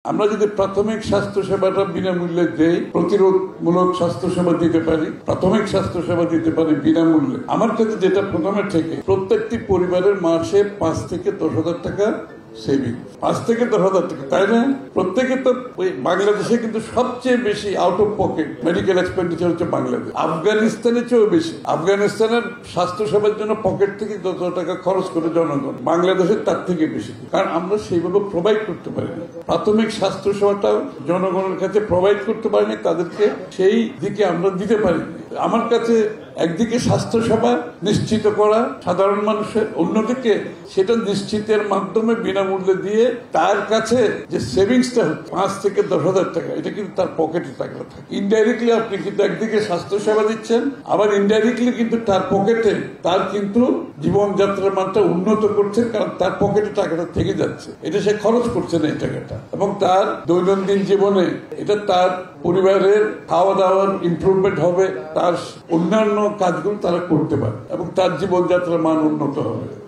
আমরা যদি প্রাথমিক স্বাস্থ্য সেবাটা বিনামূল্যে দেই, প্রতিরোধমূলক স্বাস্থ্য সেবা দিতে পারি, প্রাথমিক স্বাস্থ্য সেবা দিতে পারি বিনামূল্যে, আমার কাছে যেটা প্রথমে থেকে প্রত্যেকটি পরিবারের মাসে 5 থেকে 10,000 টাকা সেভিং, 5 থেকে 10,000 টাকা, তাই না? প্রত্যেকে তো বাংলাদেশে কিন্তু সবচেয়ে বেশি out of pocket medical expenditure হচ্ছে বাংলাদেশ, আফগানিস্তানের চেয়েও বেশি। আফগানিস্তানের স্বাস্থ্য সেবার জন্য পকেট থেকে যত টাকা খরচ করে জনগণ, বাংলাদেশের তার থেকে বেশি, কারণ আমরা সেইভাবে প্রোভাইড করতে পারি না। প্রাথমিক স্বাস্থ্য সেবাটা জনগণের কাছে প্রোভাইড করতে পারিনি, তাদেরকে সেই দিকে আমরা দিতে পারি। আমার কাছে একদিকে স্বাস্থ্য সেবা নিশ্চিত করা সাধারণ মানুষের, অন্যদিকে সেটা নিশ্চিতের মাধ্যমে বিনামূল্যে দিয়ে তার কাছে যে সেভিংসটা 5 থেকে 10,000 টাকা, এটা কিন্তু তার পকেটে টাকা থাকে। ইনডাইরেক্টলি আপনি কিন্তু একদিকে স্বাস্থ্য সেবা দিচ্ছেন, আবার ইনডাইরেক্টলি কিন্তু তার পকেটে তার কিন্তু জীবনযাত্রার মানটা উন্নত করছেন, কারণ তার পকেটে টাকাটা থেকে যাচ্ছে, এটা সে খরচ করছে না এই টাকাটা, এবং তার দৈনন্দিন জীবনে এটা তার পরিবারের খাওয়া দাওয়ার ইমপ্রুভমেন্ট হবে, তার অন্যান্য কাজগুলো তারা করতে পারে এবং তার জীবনযাত্রার মান উন্নত হবে।